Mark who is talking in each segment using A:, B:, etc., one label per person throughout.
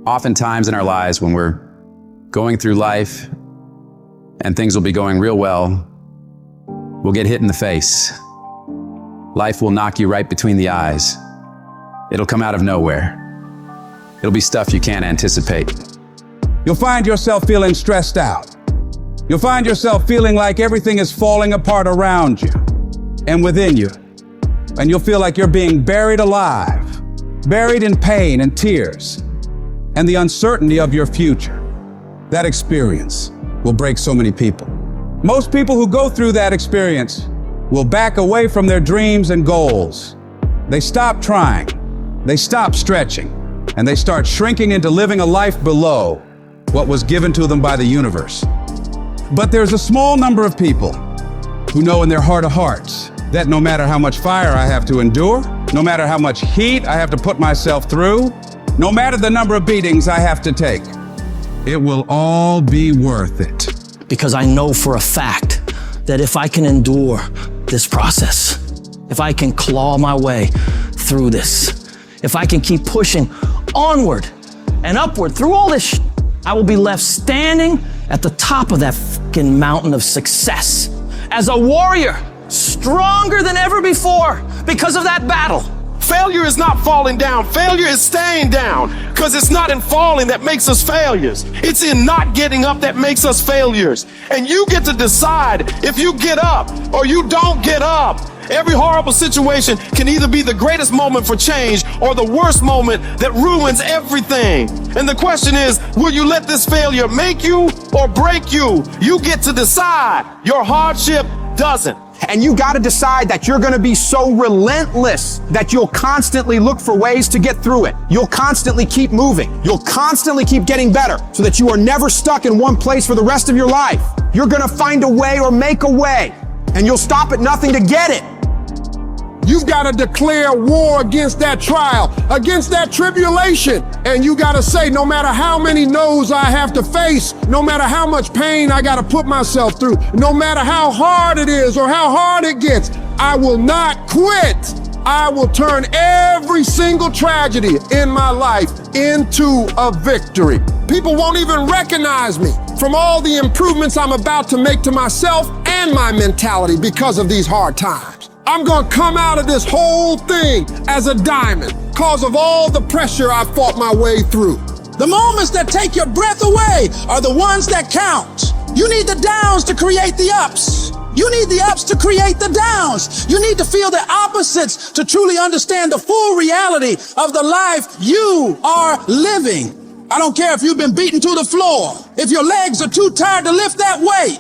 A: Oftentimes in our lives when we're going through life and things will be going real well, we'll get hit in the face. Life will knock you right between the eyes. It'll come out of nowhere. It'll be stuff you can't anticipate.
B: You'll find yourself feeling stressed out. You'll find yourself feeling like everything is falling apart around you and within you. And you'll feel like you're being buried alive, buried in pain and tears and the uncertainty of your future. That experience will break so many people. Most people who go through that experience will back away from their dreams and goals. They stop trying, they stop stretching, and they start shrinking into living a life below what was given to them by the universe. But there's a small number of people who know in their heart of hearts that no matter how much fire I have to endure, no matter how much heat I have to put myself through, no matter the number of beatings I have to take, it will all be worth it.
C: Because I know for a fact that if I can endure this process, if I can claw my way through this, if I can keep pushing onward and upward through all this, I will be left standing at the top of that fucking mountain of success as a warrior, stronger than ever before because of that battle.
D: Failure is not falling down. Failure is staying down, because it's not in falling that makes us failures. It's in not getting up that makes us failures. And you get to decide if you get up or you don't get up. Every horrible situation can either be the greatest moment for change or the worst moment that ruins everything. And the question is, will you let this failure make you or break you? You get to decide. Your hardship doesn't.
E: And you got to decide that you're going to be so relentless that you'll constantly look for ways to get through it. You'll constantly keep moving. You'll constantly keep getting better so that you are never stuck in one place for the rest of your life. You're going to find a way or make a way, and you'll stop at nothing to get it.
F: You've got to declare war against that trial, against that tribulation. And you got to say, no matter how many no's I have to face, no matter how much pain I got to put myself through, no matter how hard it is or how hard it gets, I will not quit. I will turn every single tragedy in my life into a victory. People won't even recognize me from all the improvements I'm about to make to myself and my mentality because of these hard times. I'm gonna come out of this whole thing as a diamond because of all the pressure I fought my way through.
G: The moments that take your breath away are the ones that count. You need the downs to create the ups. You need the ups to create the downs. You need to feel the opposites to truly understand the full reality of the life you are living. I don't care if you've been beaten to the floor, if your legs are too tired to lift that weight.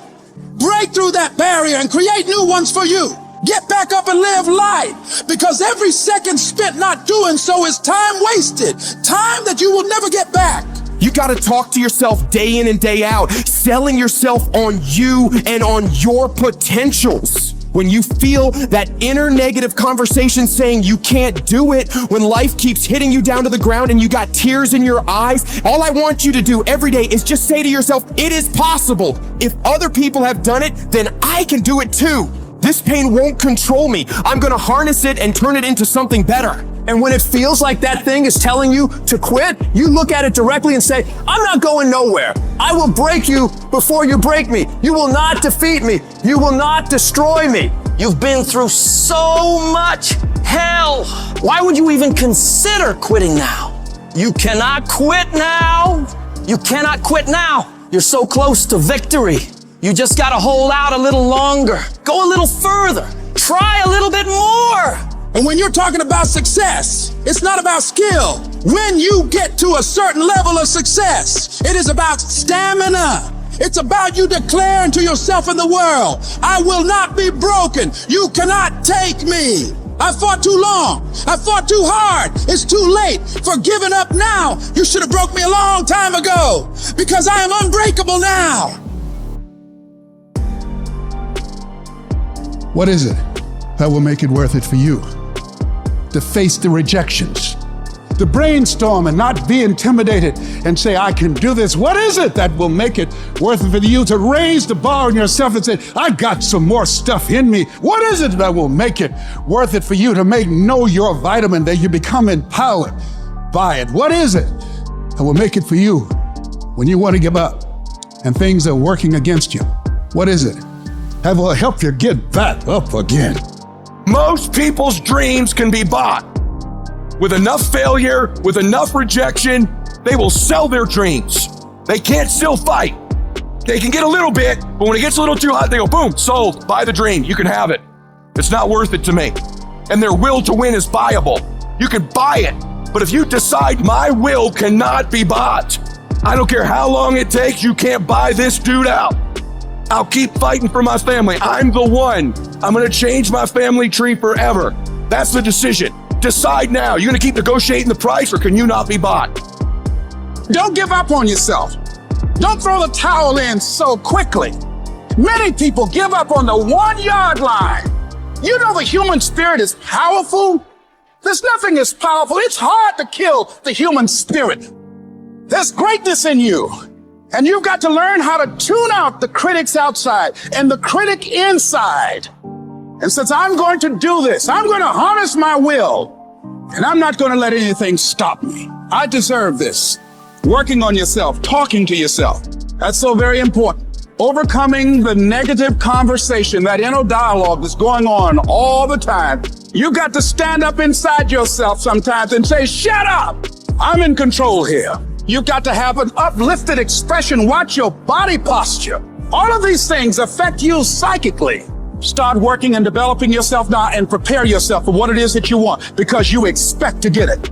G: Break through that barrier and create new ones for you. Get back up and live life, because every second spent not doing so is time wasted, time that you will never get back.
E: You got to talk to yourself day in and day out, selling yourself on you and on your potentials. When you feel that inner negative conversation saying you can't do it, when life keeps hitting you down to the ground and you got tears in your eyes, all I want you to do every day is just say to yourself, it is possible. If other people have done it, then I can do it too. This pain won't control me. I'm gonna harness it and turn it into something better. And when it feels like that thing is telling you to quit, you look at it directly and say, I'm not going nowhere. I will break you before you break me. You will not defeat me. You will not destroy me.
C: You've been through so much hell. Why would you even consider quitting now? You cannot quit now. You cannot quit now. You're so close to victory. You just gotta hold out a little longer. Go a little further. Try a little bit more.
G: And when you're talking about success, it's not about skill. When you get to a certain level of success, it is about stamina. It's about you declaring to yourself and the world, I will not be broken. You cannot take me. I fought too long. I fought too hard. It's too late for giving up now. You should have broke me a long time ago, because I am unbreakable now.
F: What is it that will make it worth it for you? To face the rejections, to brainstorm and not be intimidated and say, I can do this. What is it that will make it worth it for you to raise the bar on yourself and say, I got some more stuff in me? What is it that will make it worth it for you to know your vitamin, that you become empowered by it? What is it that will make it for you when you want to give up and things are working against you? What is it that will help you get back up again?
D: Most people's dreams can be bought. With enough failure, with enough rejection, they will sell their dreams. They can't still fight. They can get a little bit, but when it gets a little too hot, they go, boom, sold, buy the dream, you can have it. It's not worth it to me. And their will to win is buyable. You can buy it, but if you decide my will cannot be bought, I don't care how long it takes, you can't buy this dude out. I'll keep fighting for my family. I'm the one. I'm gonna change my family tree forever. That's the decision. Decide now. You gonna keep negotiating the price, or can you not be bought?
G: Don't give up on yourself. Don't throw the towel in so quickly. Many people give up on the 1 yard line. You know the human spirit is powerful. There's nothing as powerful. It's hard to kill the human spirit. There's greatness in you. And you've got to learn how to tune out the critics outside and the critic inside. And since I'm going to do this, I'm going to harness my will. And I'm not going to let anything stop me. I deserve this. Working on yourself, talking to yourself. That's so very important. Overcoming the negative conversation, that inner dialogue that's going on all the time. You've got to stand up inside yourself sometimes and say, shut up! I'm in control here. You've got to have an uplifted expression. Watch your body posture. All of these things affect you psychically. Start working and developing yourself now and prepare yourself for what it is that you want, because you expect to get it.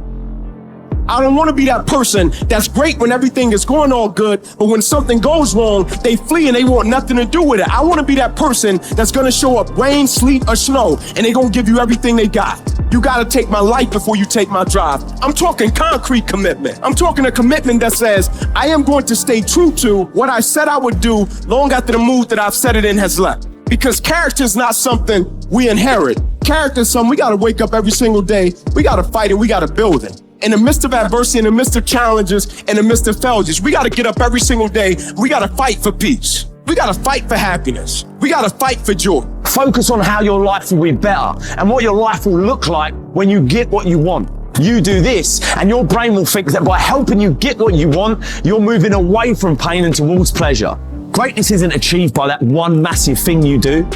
E: I don't want to be that person that's great when everything is going all good, but when something goes wrong, they flee and they want nothing to do with it. I want to be that person that's going to show up rain, sleet, or snow, and they're going to give you everything they got. You got to take my life before you take my drive. I'm talking concrete commitment. I'm talking a commitment that says, I am going to stay true to what I said I would do long after the mood that I've set it in has left. Because character is not something we inherit. Character is something we got to wake up every single day. We got to fight it. We got to build it. In the midst of adversity, in the midst of challenges, in the midst of failures, we got to get up every single day. We got to fight for peace. We got to fight for happiness. We got to fight for joy.
C: Focus on how your life will be better and what your life will look like when you get what you want. You do this, and your brain will think that by helping you get what you want, you're moving away from pain and towards pleasure. Greatness isn't achieved by that one massive thing you do.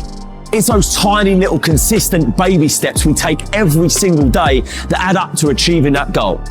C: It's those tiny little consistent baby steps we take every single day that add up to achieving that goal.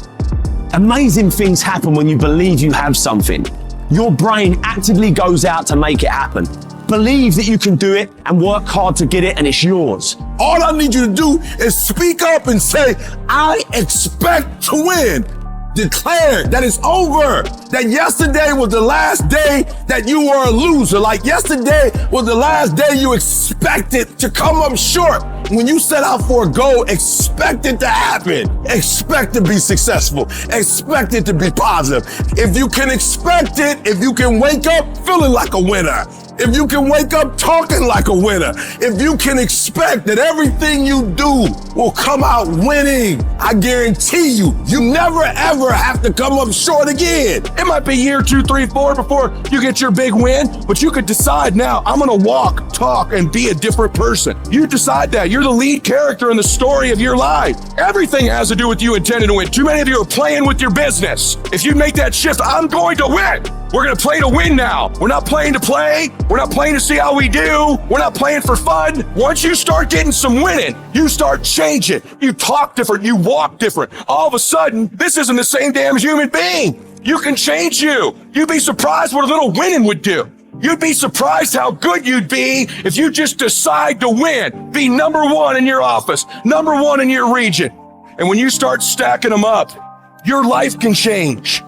C: Amazing things happen when you believe you have something. Your brain actively goes out to make it happen. Believe that you can do it and work hard to get it, and it's yours.
H: All I need you to do is speak up and say, I expect to win. Declare that it's over. That yesterday was the last day that you were a loser. Like yesterday was the last day you expected to come up short. When you set out for a goal, expect it to happen. Expect to be successful. Expect it to be positive. If you can expect it, if you can wake up feeling like a winner, if you can wake up talking like a winner, if you can expect that everything you do will come out winning, I guarantee you, you never ever have to come up short again.
D: It might be year 2, 3, 4 before you get your big win, but you could decide now, I'm gonna walk, talk, and be a different person. You decide that. You're the lead character in the story of your life. Everything has to do with you intending to win. Too many of you are playing with your business. If you make that shift, I'm going to win. We're gonna play to win now. We're not playing to play. We're not playing to see how we do. We're not playing for fun. Once you start getting some winning, you start changing. You talk different, you walk different. All of a sudden, this isn't the same damn human being. You can change you. You'd be surprised what a little winning would do. You'd be surprised how good you'd be if you just decide to win. Be number one in your office, number one in your region. And when you start stacking them up, your life can change.